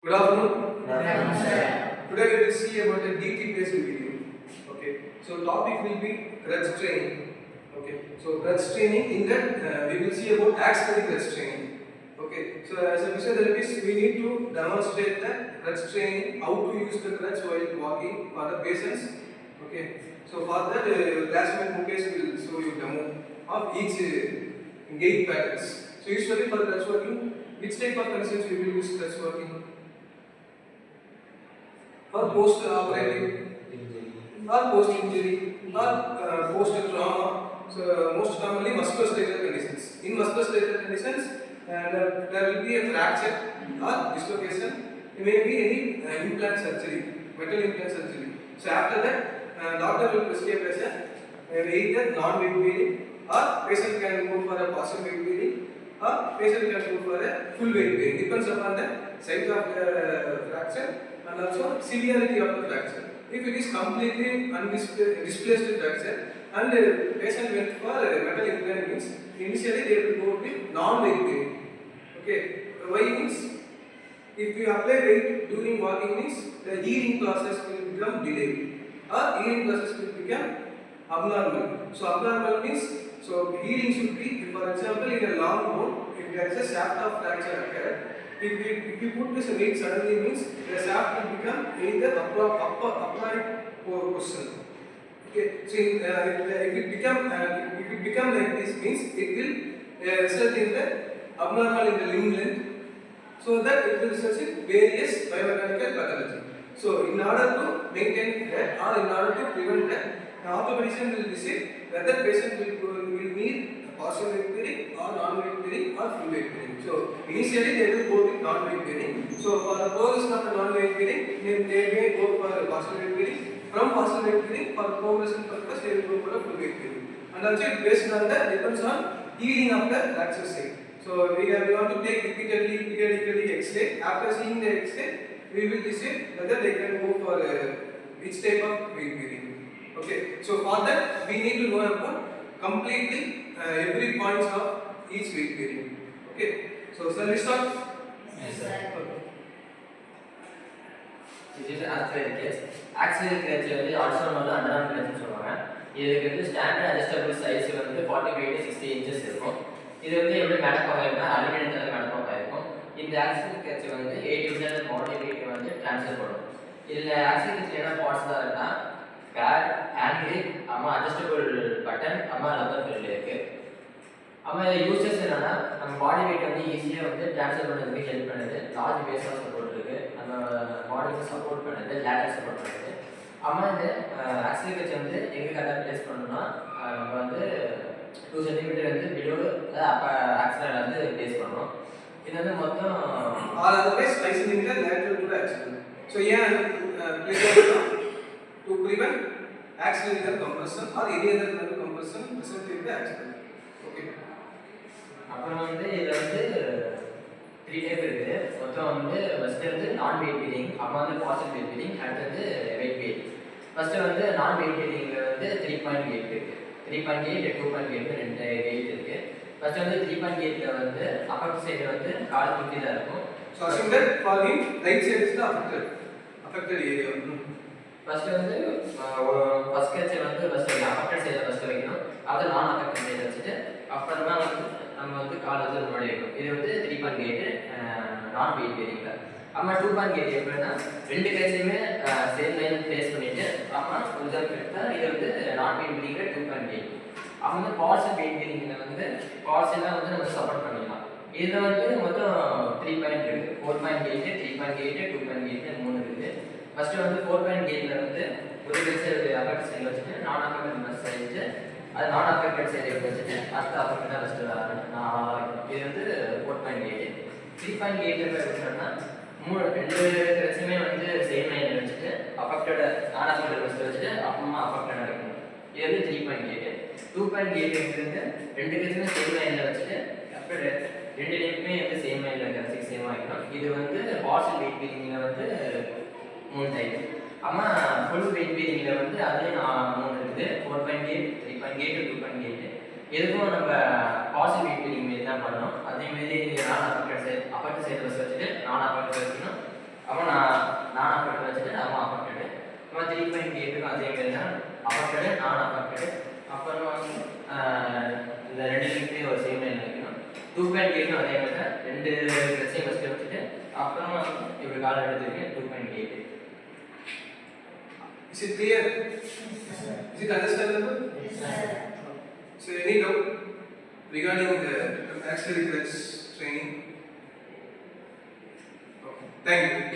Good afternoon. Good afternoon, sir. Today we will see about a DT based video. Okay. So topic will be crutch training. Okay. So crutch training in that we will see about axillary crutch training. Okay. So as a physiotherapist, we need to demonstrate that crutch training, how to use the crutch while walking for the patients. Okay. So for that, classmate Mukesh will show you demo of each gait patterns. So usually for crutch walking, which type of conditions we will use crutch walking? For post-operative or post-injury or post-trauma. So most commonly musculoskeletal conditions. In musculoskeletal conditions, there will be a fracture or dislocation. It may be any implant surgery, metal implant surgery. So after that, doctor will prescribe as either non-weight bearing, or patient can go for a partial weight bearing, or patient can go for a full weight bearing. Depends upon the size of the fracture and also severity of the fracture. If it is completely displaced fracture and patient went for metal implant, means initially they will go with non-weight bearing. Okay, why means if you apply weight during walking means the healing process will become delayed or healing process will become abnormal. So abnormal means healing should be, for example, in a long bone, if there is a shaft of fracture occurred, if you put this weight suddenly means the shaft will become either upright position. Okay, so if it become like this means it will result in the abnormal in the limb length, so that it will result in various biomechanical pathology. So in order to maintain that or in order to prevent that, the orthopedician will decide whether patient will need partial weight bearing or non-weight bearing or full weight bearing. So initially they will go with non-weight bearing. So for the progression of the non-weight bearing, they may go for partial weight bearing. From partial weight bearing, for progression purpose, they will go for a full weight bearing. And also it based on that depends on healing of the fracture site. So we want to take repeatedly periodically X-ray. After seeing the X-ray, we will decide whether they can go for which type of weight bearing. Okay, so for that we need to know about completely every points of each weight bearing. Okay, so shall we start? Yes, sir. This is axillary crutch. Axillary crutch வந்து also வந்து underarm crutch சொல்லுவாங்க. இதுக்கு வந்து standard adjustable size வந்து 45 to 60 inches இருக்கும். இது வந்து எப்படி மேடப்பாக இருக்குன்னா அலுமினியத்தில் மேடப்பாக இருக்கும். இந்த ஆக்சிலரி கிரட்ச் வந்து 80% பாடி வெயிட் வந்து ட்ரான்ஸ்ஃபர் பண்ணும். இதில் ஆக்சிலரி கிரட்ச் என்ன பார்ட்ஸ் தான் இருக்குன்னா pad, hand grip, adjustable button, rubber belt இருக்கு. இதில் யூசஸ் என்னன்னா நம்ம பாடி வெயிட் வந்து ஈஸியாக வந்து ட்ரான்ஸ்ஃபர் பண்ணுறதுக்கு ஹெல்ப் பண்ணுது. லார்ஜ் பேஸ் ஆஃப் சப்போர்ட் இருக்கு, நம்ம பாடிக்கு சப்போர்ட் பண்ணுது, லேட்டர் சப்போர்ட் பண்ணுது. இந்த ஆக்சிலரி கிரட்ச் வந்து எங்கே கரெக்டாக பிளேஸ் பண்ணணும்னா நம்ம வந்து 2 cm வந்து பிலோ அப்போ ஆக்சிலர் வந்து பிளேஸ் பண்ணணும். இது வந்து மொத்தம் all otherwise 5 cm lateral to the axillary. So here place to prevent axillary nerve compression or any other nerve compression present in the axillary. Okay. அப்புறம் வந்து இதுல வந்து 3 டைப் இருக்கு. மொத்தம் வந்து ஃபர்ஸ்ட் வந்து நான் வெயிட் பீரிங், அப்புறம் வந்து பார்ஷியல் வெயிட் பீரிங், அடுத்து வெயிட் பீரிங். ஃபர்ஸ்ட் வந்து நான் வெயிட் பீரிங்ல வந்து 3.8 இருக்கு. 3.8 2.8 ரெண்டு வெயிட் இருக்கு. ஃபர்ஸ்ட் வந்து 3.8ல வந்து அப்பர் சைடு வந்து கால் குத்தி தான் இருக்கும். So assume that for him right side is the affected area. First வந்து ஃபர்ஸ்ட் கிரட்ச் வந்து ஃபர்ஸ்ட் அப்பர் சைடுல ஃபர்ஸ்ட் வைக்கணும். அத நான் அப்பர் சைடுல வச்சிட்டு அப்புறமா வந்து நம்ம வந்து கால் வந்து முன்னாடி வைக்கணும். இது வந்து 3.8 நான் வெயிட் பீரிங்ல. 2.8 எப்படின்னா ரெண்டு கிரட்சையுமே சேம் லைன் பிளேஸ் பண்ணிட்டு கொஞ்சம் எடுத்தா இது வந்து நான் வெயிட் பீரிங்ல 2.8. வந்து பார்ஷியல் வெயிட் பீரிங்ல வந்து பார்ஷியலா வந்து நம்ம சப்போர்ட் பண்ணிடலாம். இதுல வந்து மொத்தம் 3 பாயிண்ட் இருக்கு. 4.8, 3.8, 2.8 மூணு இருக்கு. ஃபர்ஸ்ட் வந்து 4.8ல வந்து ஒரு கிரட்ச் அப்பர் சைடு வச்சிட்டு நான் அப்பர் சைடு வச்சிட்டு அது நான் அப்பர் சைடு வச்சிட்டு அடுத்த அப்பர் தான் ஃபர்ஸ்ட் இது வந்து 4.8. 3.8ல எப்படின்னா ரெண்டு கிரட்சுமே வந்து சேம் லைன்ல வச்சிட்டு அஃபெக்டட் நான் அப்பர் ஃபர்ஸ்ட் வச்சிட்டு அப்புறமா அஃபெக்டட் வைக்கணும். இது வந்து 3.8. 2.8 வந்து ரெண்டு கிரட்சுமே சேம் லைன்ல வச்சிட்டு அப்புறம் ரெண்டு டைப்புமே வந்து சேம் லைன்ல கிரட்ச் சேமா வைக்கணும். இது வந்து பார்ஷியல் வெயிட் பீரிங்ல வந்து 3 டைப். ஃபுல் வெயிட் பீரிங்ல வந்து அதுலயும் 3 இருக்குது. 4.8, 3.8, 2.8. எதுக்கும் நம்ம பார்ஷியல் வெயிட் பீரிங் மாதிரி தான் பண்ணணும். அதே மாதிரி நான் அப்பர் சைடு வச்சிட்டு நான் அப்பர் வைக்கணும். அஃபெக்டடு நான் அஃபெக்டடு அப்புறம் இந்த ரெண்டு லிங்க்லேயும் ஒரு சேம் லைன் வைக்கணும். 2.8 அதே மாதிரி ரெண்டு பிரச்சனையும் ஃபஸ்ட்டு வச்சுட்டு அப்புறமா இப்படி காலம் எடுத்துருக்கேன் 2.8. Is it clear? Is it understandable? Yes, sir. So any doubt regarding the axillary clutch training? Okay. Thank you.